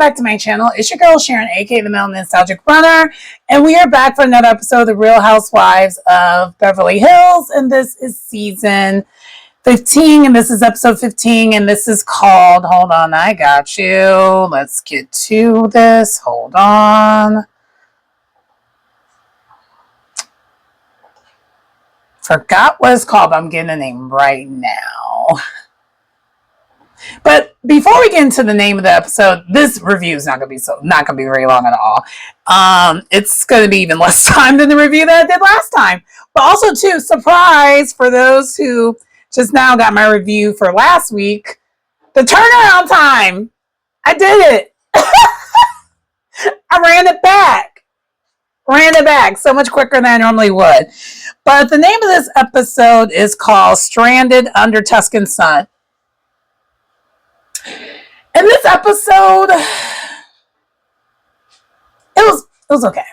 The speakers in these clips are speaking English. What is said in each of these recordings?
back to my channel. It's your girl Sharon, aka the Male Nostalgic Runner, and we are back for another episode of the Real Housewives of Beverly Hills, and this is season 15, and this is episode 15, and this is called, hold on, I got you. Let's get to this. Hold on. Forgot what it's called, but I'm getting the name right now. But before we get into the name of the episode, this review is not gonna be very long at all. It's gonna be even less time than the review that I did last time. But also, too, surprise for those who just now got my review for last week, the turnaround time. I did it. I ran it back so much quicker than I normally would. But the name of this episode is called Stranded Under Tuscan Sun. In this episode, it was okay.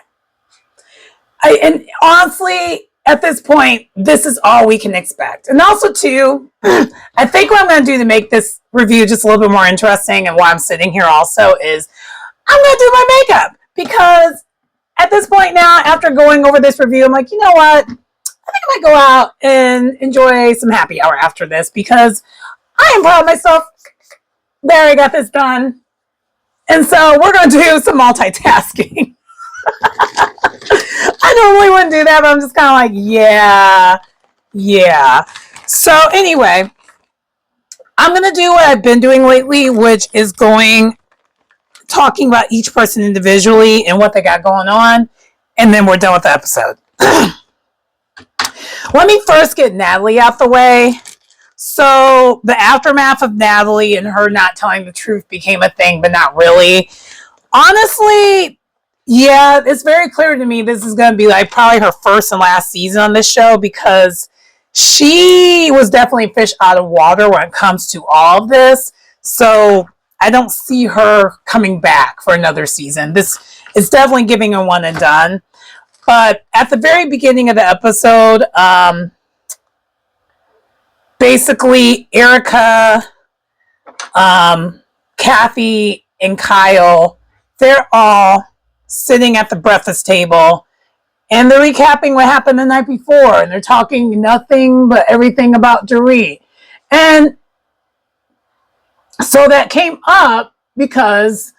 And honestly, at this point, this is all we can expect. And also, too, I think what I'm going to do to make this review just a little bit more interesting, and why I'm sitting here also, is I'm going to do my makeup. Because at this point now, after going over this review, I'm like, you know what? I think I might go out and enjoy some happy hour after this, because I am proud of myself. There, I got this done. And so we're going to do some multitasking. I normally wouldn't do that, but I'm just kind of like, yeah. So anyway, I'm going to do what I've been doing lately, which is talking about each person individually and what they got going on. And then we're done with the episode. Let me first get Natalie out the way. So the aftermath of Natalie and her not telling the truth became a thing, but not really. Honestly, yeah, it's very clear to me this is going to be like probably her first and last season on this show, because she was definitely fish out of water when it comes to all of this. So I don't see her coming back for another season. This is definitely giving her one and done. But at the very beginning of the episode, basically, Erica, Kathy, and Kyle, they're all sitting at the breakfast table, and they're recapping what happened the night before, and they're talking nothing but everything about Dorit. And so that came up because,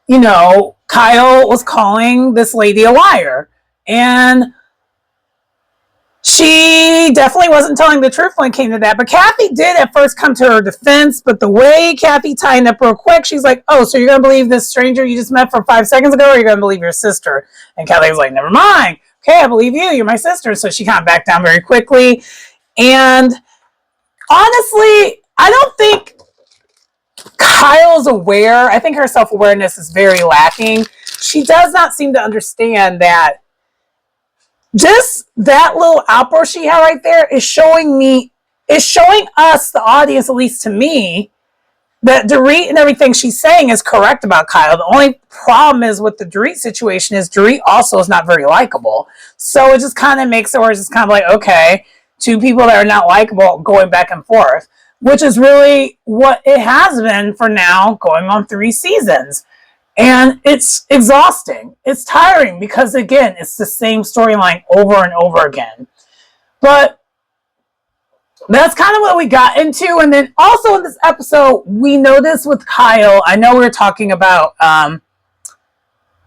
Kyle was calling this lady a liar, and she definitely wasn't telling the truth when it came to that. But Kathy did at first come to her defense. But the way Kathy tied up real quick, she's like, oh, so you're going to believe this stranger you just met for 5 seconds ago, or you're going to believe your sister? And Kathy was like, never mind. Okay, I believe you. You're my sister. So she kind of backed down very quickly. And honestly, I don't think Kyle's aware. I think her self-awareness is very lacking. She does not seem to understand that just that little outburst she had right there is showing us, the audience, at least to me, that Dorit and everything she's saying is correct about Kyle. The only problem is with the Dorit situation is Dorit also is not very likable. So it just kind of makes it where it's just kind of like, okay, two people that are not likable going back and forth, which is really what it has been for now, going on 3 seasons. And it's exhausting. It's tiring because, again, it's the same storyline over and over again. But that's kind of what we got into. And then also in this episode, we noticed with Kyle, I know we were talking about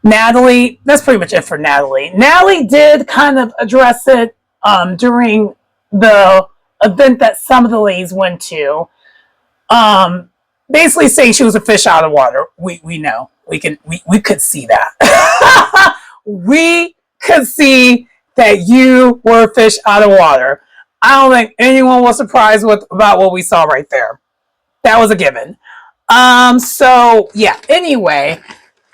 Natalie. That's pretty much it for Natalie. Natalie did kind of address it during the event that some of the ladies went to. Basically saying she was a fish out of water. We know. We could see that. We could see that you were a fish out of water. I don't think anyone was surprised about what we saw right there. That was a given. So yeah, anyway,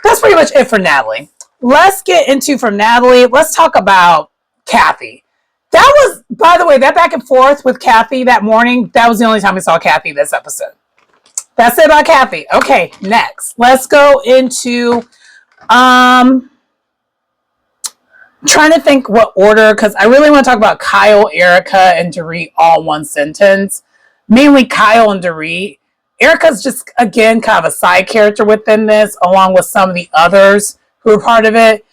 that's pretty much it for Natalie. Let's get into from Natalie. Let's talk about Kathy. That was, by the way, that back and forth with Kathy that morning, that was the only time we saw Kathy this episode. That's it about Kathy. Okay, next. Let's go into trying to think what order, because I really want to talk about Kyle, Erica, and Dorit all one sentence. Mainly Kyle and Dorit. Erica's just, again, kind of a side character within this, along with some of the others who were part of it.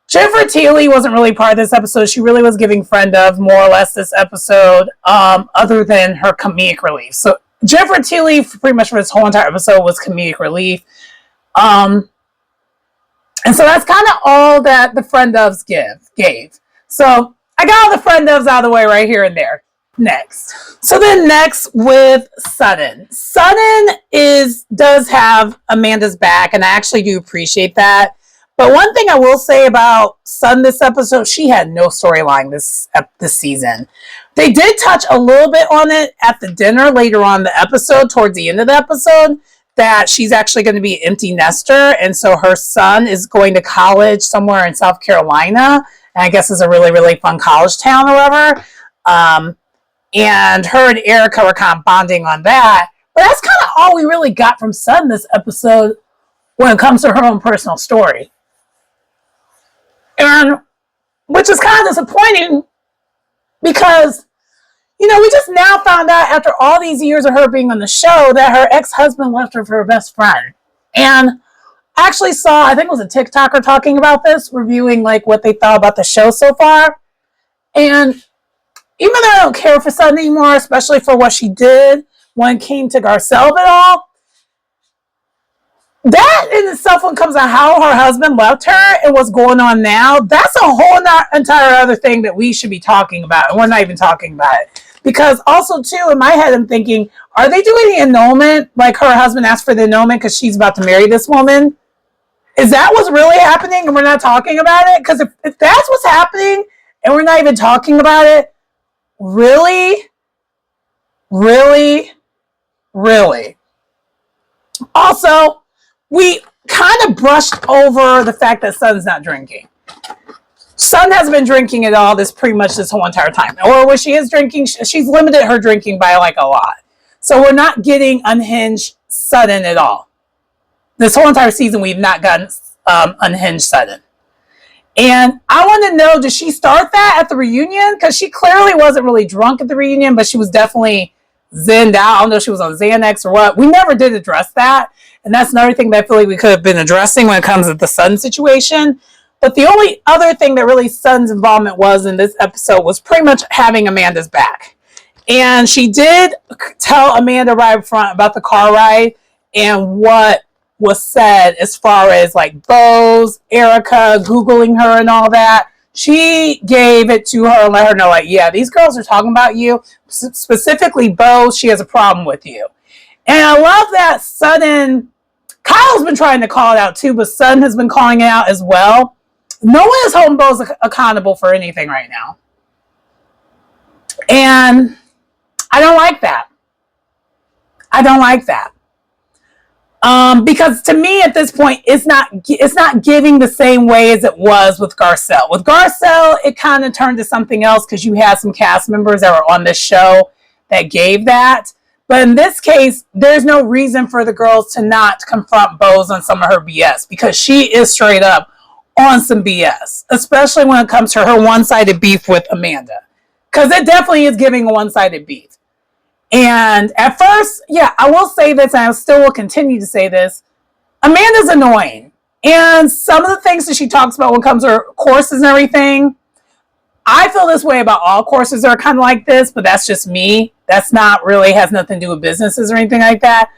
Jennifer Teely wasn't really part of this episode. She really was giving friend of more or less this episode, other than her comedic relief. So Jennifer Teely, pretty much for this whole entire episode, was comedic relief. And so that's kind of all that the friend ofs gave. So I got all the friend ofs out of the way right here and there. Next. So then next with Sutton. Sutton does have Amanda's back, and I actually do appreciate that. But one thing I will say about Sutton this episode, she had no storyline this season. They did touch a little bit on it at the dinner later on in the episode, towards the end of the episode, that she's actually going to be an empty nester, and so her son is going to college somewhere in South Carolina, and I guess it's a really, really fun college town or whatever. And her and Erica were kind of bonding on that. But that's kind of all we really got from Sutton this episode when it comes to her own personal story. And which is kind of disappointing because, we just now found out after all these years of her being on the show that her ex-husband left her for her best friend. And I actually saw, I think it was a TikToker talking about this, reviewing like what they thought about the show so far. And even though I don't care for Sutton anymore, especially for what she did when it came to Garcelle at all, that in itself, when it comes to how her husband left her and what's going on now, that's a whole entire other thing that we should be talking about, and we're not even talking about it. Because also, too, in my head, I'm thinking, are they doing the annulment, like her husband asked for the annulment because she's about to marry this woman? Is that what's really happening and we're not talking about it? Because if that's what's happening and we're not even talking about it, really? Also, we kind of brushed over the fact that Sutton's not drinking. Sutton hasn't been drinking at all this whole entire time. Or when she is drinking, she's limited her drinking by like a lot. So we're not getting unhinged Sutton at all. This whole entire season, we've not gotten unhinged Sutton. And I want to know, did she start that at the reunion? Because she clearly wasn't really drunk at the reunion, but she was definitely zenned out. I don't know if she was on Xanax or what. We never did address that. And that's another thing that I feel like we could have been addressing when it comes to the Sutton situation. But the only other thing that really Sutton's involvement was in this episode was pretty much having Amanda's back. And she did tell Amanda right up front about the car ride and what was said as far as like Bose, Erica, Googling her and all that. She gave it to her and let her know, like, yeah, these girls are talking about you. Specifically Bose, she has a problem with you. And I love that Sutton, Kyle's been trying to call it out too, but Sutton has been calling it out as well. No one is holding Bose accountable for anything right now. And I don't like that. Because to me at this point, it's not giving the same way as it was with Garcelle. With Garcelle, it kind of turned to something else because you had some cast members that were on this show that gave that. But in this case, there's no reason for the girls to not confront Bose on some of her BS because she is straight up on some BS, especially when it comes to her one-sided beef with Amanda. Because it definitely is giving a one-sided beef. And at first, yeah, I will say this, and I still will continue to say this, Amanda's annoying. And some of the things that she talks about when it comes to her courses and everything, I feel this way about all courses that are kind of like this, but that's just me. That's not really, has nothing to do with businesses or anything like that.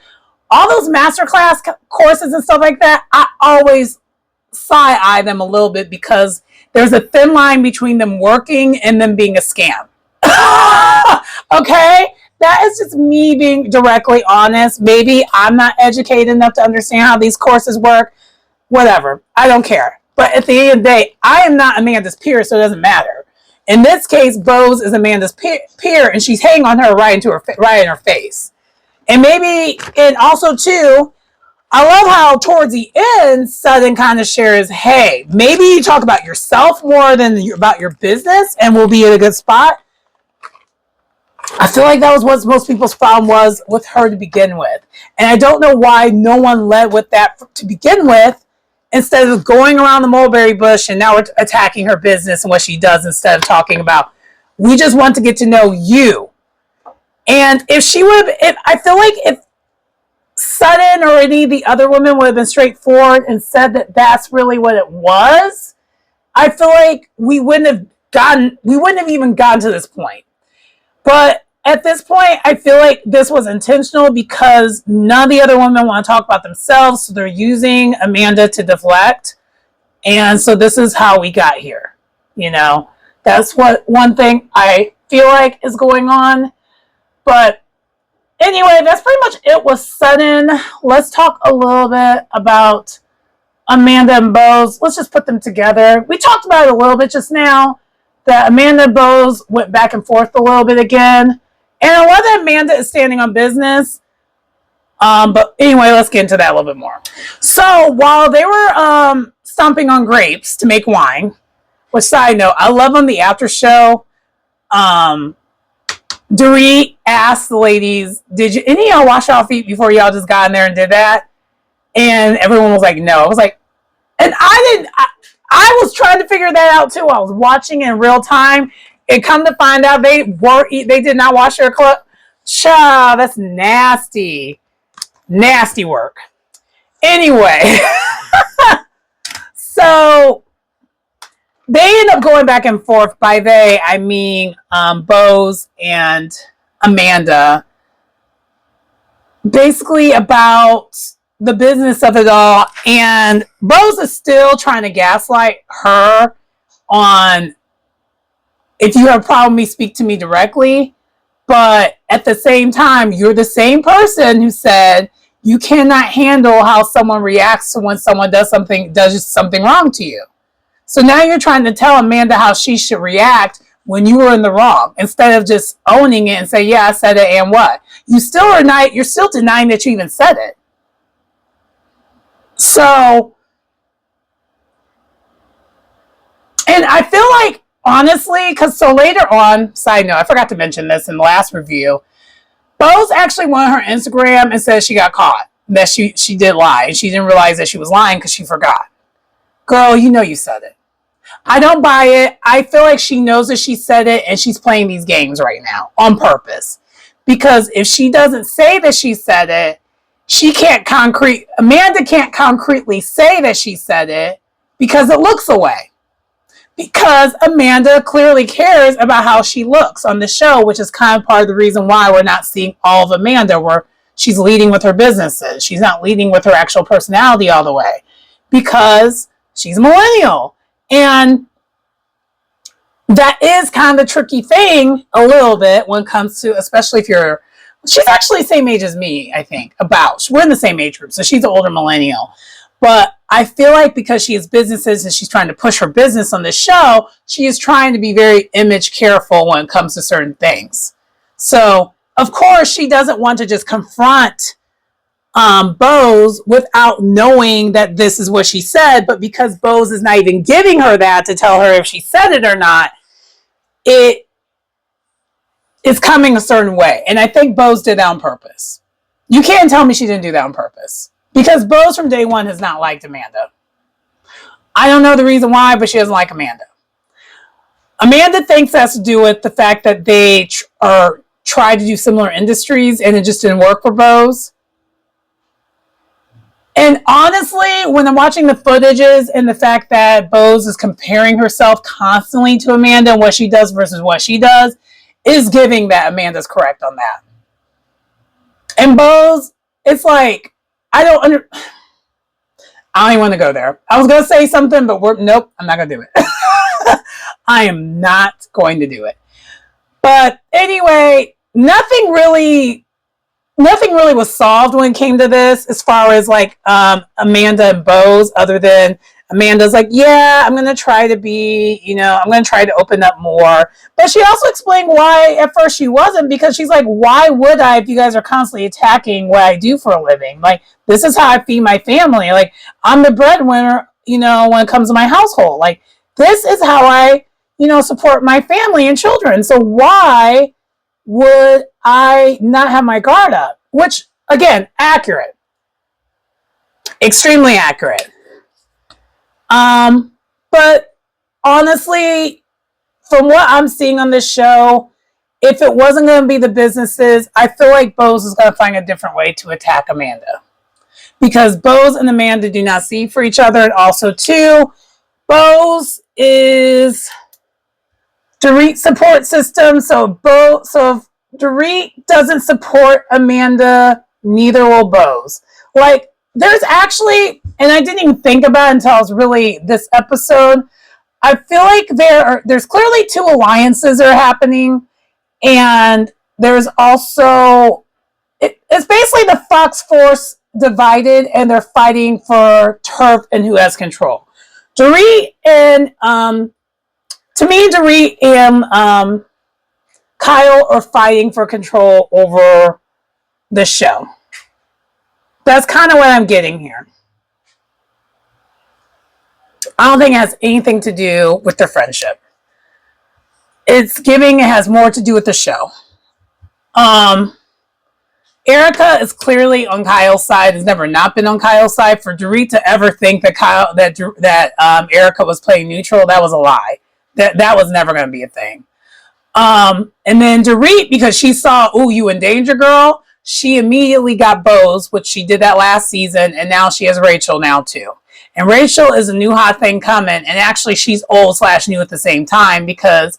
All those masterclass courses and stuff like that, I always side-eye them a little bit because there's a thin line between them working and them being a scam. Okay? That is just me being directly honest. Maybe I'm not educated enough to understand how these courses work. Whatever. I don't care. But at the end of the day, I am not Amanda's peer, so it doesn't matter. In this case, Bose is Amanda's peer, and she's hanging on her right in her face. And maybe, and also too, I love how towards the end, Sutton kind of shares, hey, maybe you talk about yourself more than about your business, and we'll be in a good spot. I feel like that was what most people's problem was with her to begin with. And I don't know why no one led with that to begin with, instead of going around the mulberry bush and now we're attacking her business and what she does instead of talking about, we just want to get to know you. And if she would, I feel like if sudden or any of the other women would have been straightforward and said that that's really what it was, I feel like we wouldn't have even gotten to this point. But at this point, I feel like this was intentional because none of the other women want to talk about themselves. So they're using Amanda to deflect. And so this is how we got here. You know, that's what one thing I feel like is going on. But anyway, that's pretty much it with Sudden. Let's talk a little bit about Amanda and Bose. Let's just put them together. We talked about it a little bit just now, that Amanda and Bose went back and forth a little bit again. And I love that Amanda is standing on business. But anyway, let's get into that a little bit more. So while they were stomping on grapes to make wine, which, side note, I love on the after show, Dorit asked the ladies, did you any of y'all wash y'all feet before y'all just got in there and did that? And everyone was like, no. I was like, and I was trying to figure that out too. I was watching in real time and come to find out they did not wash their clothes. Child, that's nasty. Nasty work. Anyway, so they end up going back and forth. By they, I mean Bose and Amanda. Basically about the business of it all. And Bose is still trying to gaslight her on, if you have a problem, me speak to me directly. But at the same time, you're the same person who said you cannot handle how someone reacts to when someone does something wrong to you. So now you're trying to tell Amanda how she should react when you were in the wrong, instead of just owning it and say, yeah, I said it, and what? You're still denying that you even said it. So, and I feel like, honestly, so later on, side note, I forgot to mention this in the last review, Bose actually went on her Instagram and said she got caught, that she did lie, and she didn't realize that she was lying because she forgot. Girl, you know you said it. I don't buy it. I feel like she knows that she said it, and she's playing these games right now on purpose. Because if she doesn't say that she said it, Amanda can't concretely say that she said it because it looks away. Because Amanda clearly cares about how she looks on the show, which is kind of part of the reason why we're not seeing all of Amanda, where she's leading with her businesses. She's not leading with her actual personality all the way because she's a millennial. And that is kind of the tricky thing a little bit when it comes to, especially if she's actually the same age as me, I think, we're in the same age group, so she's an older millennial. But I feel like because she has businesses and she's trying to push her business on the show, she is trying to be very image careful when it comes to certain things. So, of course, she doesn't want to just confront Bose without knowing that this is what she said, but because Bose is not even giving her that to tell her if she said it or not, it is coming a certain way. And I think Bose did that on purpose. You can't tell me she didn't do that on purpose, because Bose from day one has not liked Amanda. I don't know the reason why, but she doesn't like Amanda. Amanda thinks that's to do with the fact that they tried to do similar industries and it just didn't work for Bose. And honestly, when I'm watching the footages and the fact that Bose is comparing herself constantly to Amanda and what she does versus what she does, is giving that Amanda's correct on that. And Bose, it's like, I don't even want to go there. I was going to say something, but nope, I'm not going to do it. I am not going to do it. But anyway, nothing really was solved when it came to this, as far as like Amanda and Bose, other than Amanda's like, yeah, I'm going to try to be, I'm going to try to open up more. But she also explained why at first she wasn't, because she's like, why would I if you guys are constantly attacking what I do for a living? Like, this is how I feed my family. Like, I'm the breadwinner, when it comes to my household. Like, this is how I, support my family and children. So why would I not have my guard up? Which, again, accurate. Extremely accurate. But honestly, from what I'm seeing on this show, if it wasn't going to be the businesses, I feel like Bose is going to find a different way to attack Amanda. because Bose and Amanda do not see for each other. And also, too, Bose is Dorit's support system. So if Dorit doesn't support Amanda, neither will Bose. Like, there's actually, and I didn't even think about it until I was really this episode, I feel like there's clearly two alliances that are happening, and there's also it's basically the Fox Force divided, and they're fighting for turf and who has control. Dorit and to me, Dorit and Kyle are fighting for control over the show. That's kind of what I'm getting here. I don't think it has anything to do with their friendship. It's giving, it has more to do with the show. Erica is clearly on Kyle's side, has never not been on Kyle's side. For Dorit to ever think that Erica was playing neutral, that was a lie. That was never going to be a thing. And then Dorit, because she saw, "Ooh, you in danger, girl," she immediately got Bose, which she did that last season, and now she has Rachel now too. And Rachel is a new hot thing coming, and actually she's old/new at the same time, because,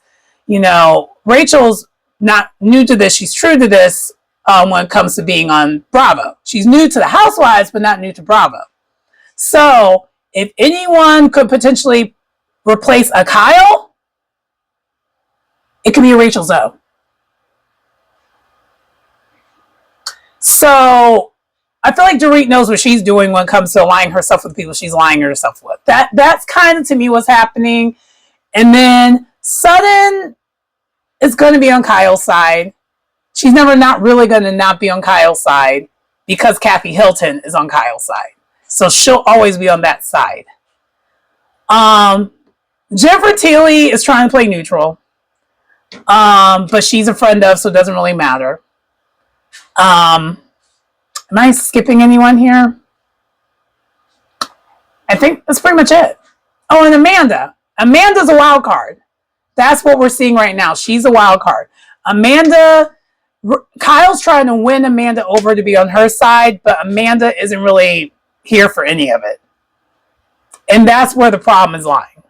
Rachel's not new to this, she's true to this when it comes to being on Bravo. She's new to the Housewives, but not new to Bravo. So if anyone could potentially replace a Kyle, it could be a Rachel Zoe. So I feel like Dorit knows what she's doing when it comes to aligning herself with people she's aligning herself with. That's kind of, to me, what's happening. And then Sutton is going to be on Kyle's side. She's never not really going to not be on Kyle's side, because Kathy Hilton is on Kyle's side. So she'll always be on that side. Jennifer Tilly is trying to play neutral. But she's a friend of, so it doesn't really matter. Am I skipping anyone here? I think that's pretty much it. Oh, and Amanda. Amanda's a wild card. That's what we're seeing right now. She's a wild card. Kyle's trying to win Amanda over to be on her side, but Amanda isn't really here for any of it. And that's where the problem is lying.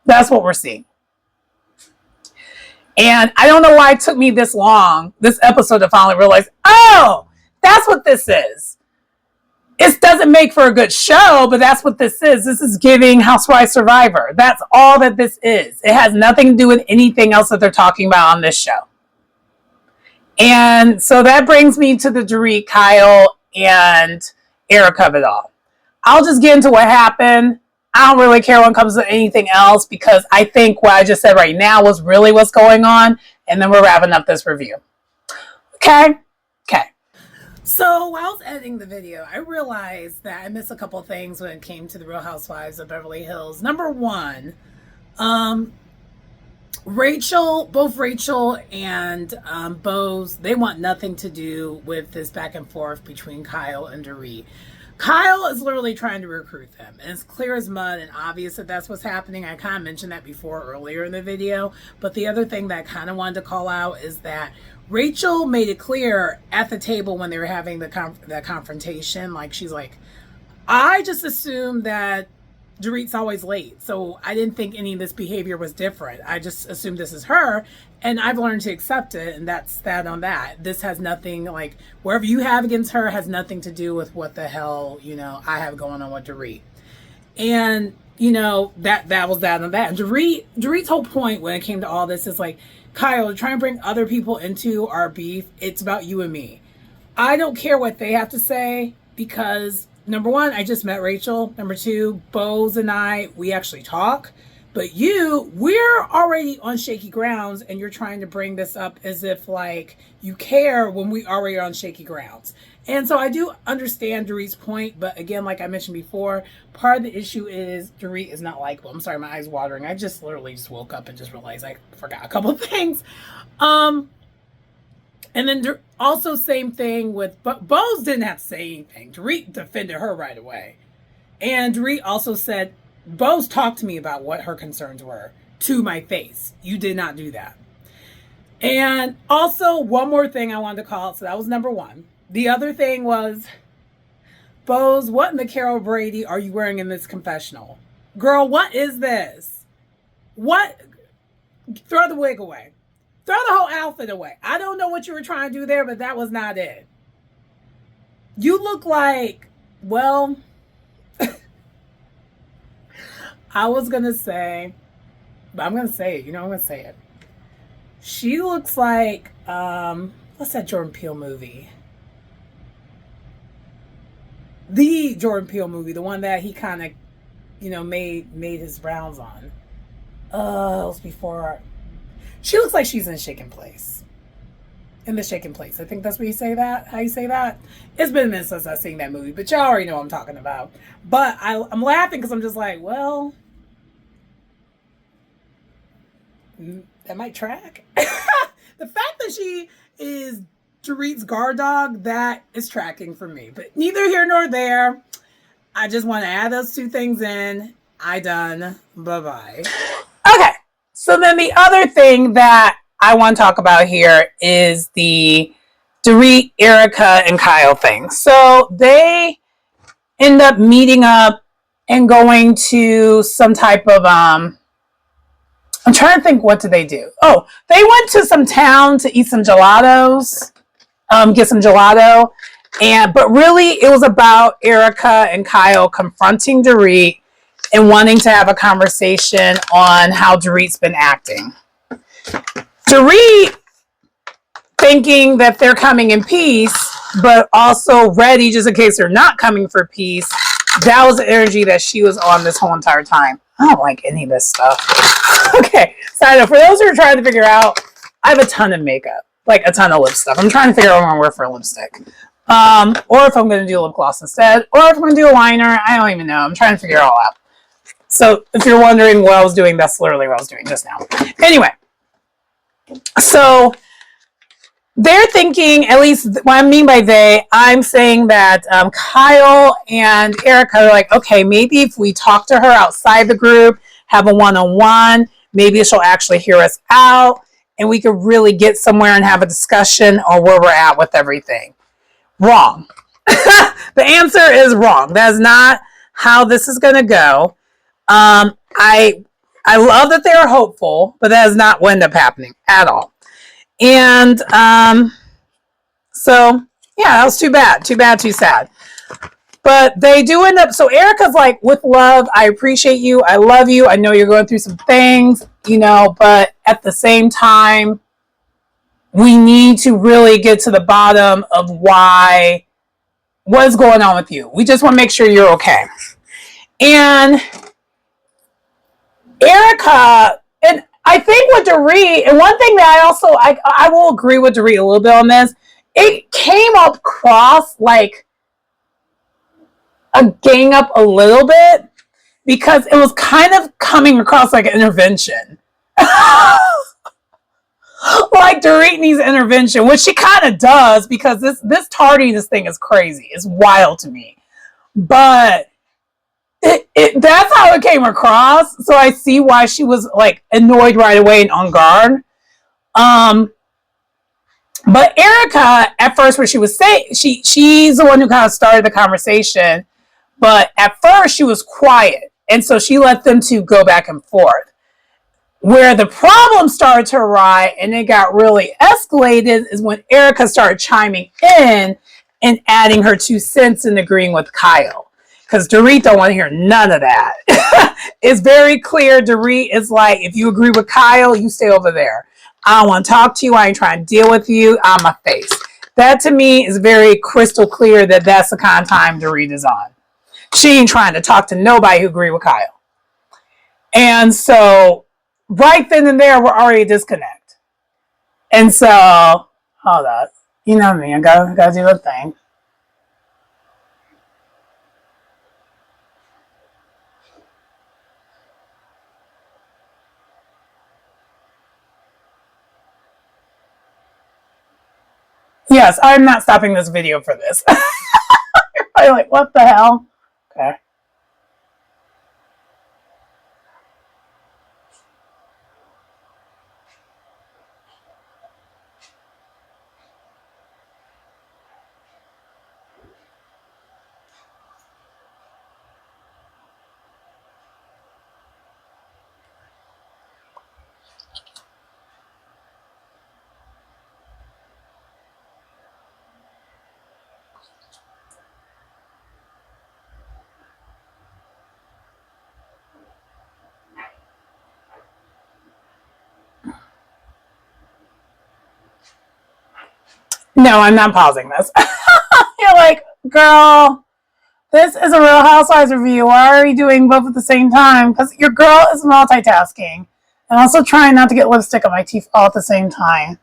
That's what we're seeing. And I don't know why it took me this long, this episode, to finally realize, oh, that's what this is. It doesn't make for a good show, but that's what this is. This is giving Housewives Survivor. That's all that this is. It has nothing to do with anything else that they're talking about on this show. And so that brings me to the Dorit, Kyle, and Erica of it all. I'll just get into what happened. I don't really care when it comes to anything else, because I think what I just said right now was really what's going on. And then we're wrapping up this review. Okay? So while I was editing the video, I realized that I missed a couple things when it came to the Real Housewives of Beverly Hills. Number one, both Rachel and Bose, they want nothing to do with this back and forth between Kyle and Dorit. Kyle is literally trying to recruit them, and it's clear as mud and obvious that that's what's happening. I kind of mentioned that before earlier in the video, but the other thing that I kind of wanted to call out is that Rachel made it clear at the table when they were having the confrontation. Like, she's like, I just assumed that Dorit's always late, so I didn't think any of this behavior was different. I just assumed this is her, and I've learned to accept it, and that's that on that. This has nothing, like, wherever you have against her has nothing to do with what the hell, I have going on with Dorit. And, that was that on that. And Dorit's whole point when it came to all this is like, Kyle, trying to bring other people into our beef, it's about you and me. I don't care what they have to say, because number one, I just met Rachel. Number two, Bose and we actually talk. But we're already on shaky grounds, and you're trying to bring this up as if, like, you care when we already are on shaky grounds. And so I do understand Dorit's point, but again, like I mentioned before, part of the issue is Dorit is not likable. I'm sorry, my eyes watering. I just literally just woke up and just realized I forgot a couple of things. And then also same thing with, but Bose didn't have to say anything. Dorit defended her right away. And Dorit also said, Bose talked to me about what her concerns were to my face. You did not do that. And also one more thing I wanted to call out. So that was number one. The other thing was expose what in the Carol Brady are you wearing in this confessional? Girl, what is this? What? Throw the wig away. Throw the whole outfit away. I don't know what you were trying to do there, but that was not it. You look like, well, I was going to say, but I'm going to say it. You know, I'm going to say it. She looks like, what's that Jordan Peele movie? The Jordan Peele movie, the one that he kind of, made his rounds on. It was before. She looks like she's in Shaken Place. In the Shaken Place. I think that's what you say that. How you say that? It's been a minute since I've seen that movie, but y'all already know what I'm talking about. But I'm laughing because I'm just like, well, that might track. The fact that she is Dorit's guard dog, that is tracking for me. But neither here nor there. I just want to add those two things in. I done. Bye-bye. Okay. So then the other thing that I want to talk about here is the Dorit, Erica, and Kyle thing. So they end up meeting up and going to some type of I'm trying to think, what did they do? Oh, they went to some town to eat some gelatos, get some gelato. But really it was about Erica and Kyle confronting Dorit and wanting to have a conversation on how Dorit's been acting. Dorit thinking that they're coming in peace, but also ready just in case they're not coming for peace. That was the energy that she was on this whole entire time. I don't like any of this stuff. Okay, so I know for those who are trying to figure out, I have a ton of makeup, like a ton of lip stuff. I'm trying to figure out what I'm going to wear for a lipstick. Or if I'm going to do lip gloss instead, or if I'm going to do a liner. I don't even know. I'm trying to figure it all out. So if you're wondering what I was doing, that's literally what I was doing just now. Anyway, so they're thinking, at least what I mean by they, I'm saying that Kyle and Erica are like, okay, maybe if we talk to her outside the group, have a one-on-one, maybe she'll actually hear us out, and we could really get somewhere and have a discussion on where we're at with everything. Wrong. The answer is wrong. That's not how this is going to go. I love that they're hopeful, but that is not what ended up happening at all. And so, yeah, that was too bad. Too bad, too sad. But they do end up, so Erica's like, with love, I appreciate you. I love you. I know you're going through some things, but at the same time, we need to really get to the bottom of what's going on with you. We just want to make sure you're okay. And Erica, and I think with Dorit, and one thing that I will agree with Dorit a little bit on this, it came up across like a gang up a little bit because it was kind of coming across like an intervention. Like Dorit needs intervention, which she kind of does because this tardiness thing is crazy. It's wild to me. But that's how it came across. So I see why she was like annoyed right away and on guard. But Erica, at first, when she was saying, she's the one who kind of started the conversation. But at first, she was quiet. And so she let them two go back and forth. Where the problem started to arise and it got really escalated is when Erica started chiming in and adding her 2 cents and agreeing with Kyle. Because Dorit don't want to hear none of that. It's very clear Dorit is like, if you agree with Kyle, you stay over there. I don't want to talk to you. I ain't trying to deal with you. I'm a face. That to me is very crystal clear that that's the kind of time Dorit is on. She ain't trying to talk to nobody who agree with Kyle. And so right then and there, we're already disconnect. And so, hold up. You know me, I gotta do a thing. Yes, I'm not stopping this video for this. You're probably like, what the hell? Okay. No, I'm not pausing this. You're like, girl, this is a Real Housewives review. Why are you doing both at the same time? Because your girl is multitasking. And also trying not to get lipstick on my teeth all at the same time.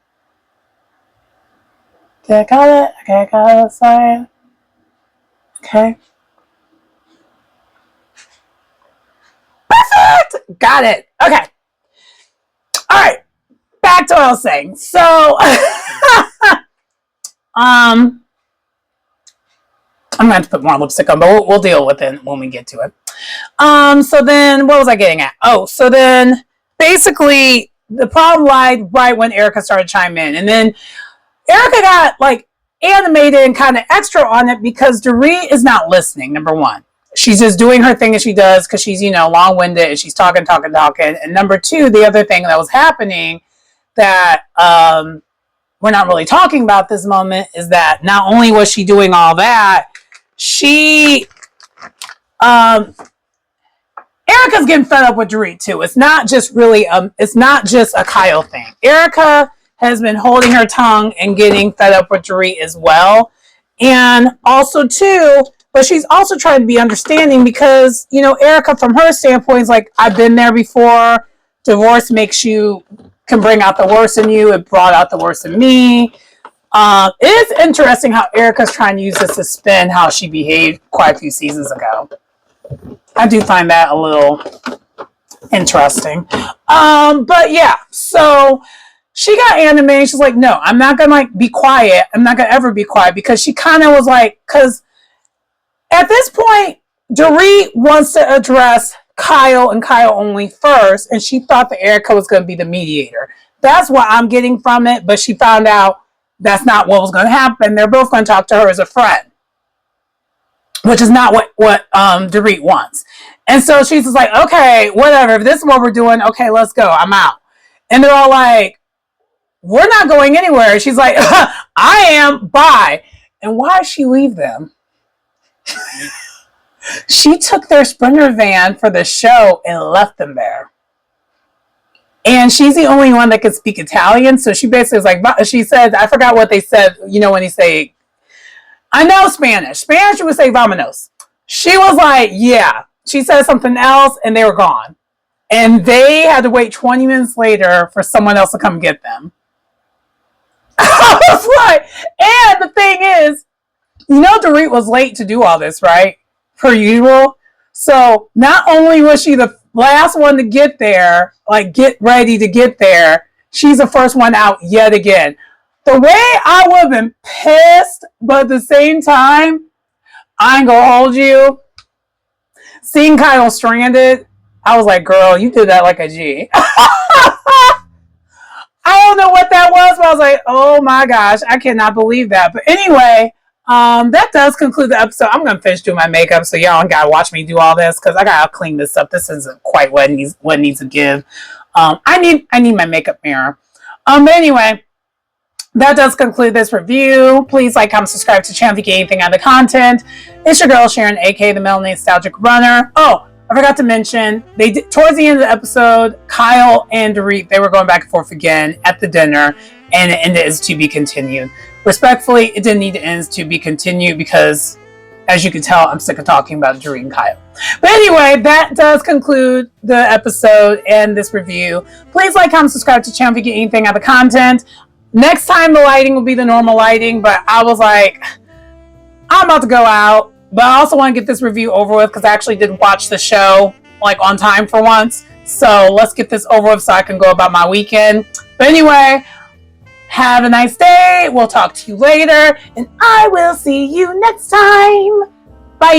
Okay, I got it. Okay, I got it. Sorry. Okay. Perfect! Got it. Okay. All right. Back to what I was saying. So, I'm going to have to put more lipstick on, but we'll deal with it when we get to it. So then, what was I getting at? Oh, so then, basically, the problem lied right when Erica started chiming in. And then Erica got, like, animated and kind of extra on it because Dorit is not listening, number one. She's just doing her thing as she does because she's, long-winded and she's talking. And number two, the other thing that was happening that we're not really talking about this moment is that not only was she doing all that, Erica's getting fed up with Dorit too. It's not just a Kyle thing. Erica has been holding her tongue and getting fed up with Dorit as well. And also too, but she's also trying to be understanding because, Erica from her standpoint is like, I've been there before. Divorce can bring out the worst in you. It brought out the worst in me. It is interesting how Erica's trying to use this to spin how she behaved quite a few seasons ago. I do find that a little interesting. But yeah, so she got animated. She's like, no, I'm not going to be quiet. I'm not going to ever be quiet because she kind of was like, because at this point, Dorit wants to address Kyle and Kyle only first, and she thought that Erica was going to be the mediator. That's what I'm getting from it, but she found out that's not what was going to happen. They're both going to talk to her as a friend, which is not what Dorit wants. And so she's just like, okay, whatever. If this is what we're doing, okay, let's go. I'm out. And they're all like, we're not going anywhere. She's like, I am. Bye. And why did she leave them? She took their Sprinter van for the show and left them there. And she's the only one that can speak Italian. So she basically was like, she said, I forgot what they said, when he say, I know Spanish. Spanish, you would say vamonos. She was like, yeah. She said something else and they were gone. And they had to wait 20 minutes later for someone else to come get them. I was like, and the thing is, Dorit was late to do all this, right? Per usual. So not only was she the last one to get there, like get ready to get there, she's the first one out yet again. The way I would have been pissed, but at the same time, I ain't gonna hold you. Seeing Kyle stranded, I was like, girl, you did that like a G. I don't know what that was, but I was like, oh my gosh, I cannot believe that. But anyway, that does conclude the episode. I'm gonna finish doing my makeup, so y'all don't gotta watch me do all this because I gotta clean this up. This isn't quite what it needs to give. I need my makeup mirror. But anyway, that does conclude this review. Please like, comment, subscribe to the channel if you get anything out of the content. It's your girl Sharon, aka the Melanated Nostalgic Runner. Oh, I forgot to mention, they did, towards the end of the episode, Kyle and Dorit, they were going back and forth again at the dinner, and it ended as to be continued. Respectfully, it didn't need to end as to be continued because, as you can tell, I'm sick of talking about Dorit and Kyle. But anyway, that does conclude the episode and this review. Please like, comment, subscribe to the channel if you get anything out of the content. Next time, the lighting will be the normal lighting, but I was like, I'm about to go out. But I also want to get this review over with because I actually did watch the show like on time for once. So let's get this over with so I can go about my weekend. But anyway, have a nice day. We'll talk to you later. And I will see you next time. Bye.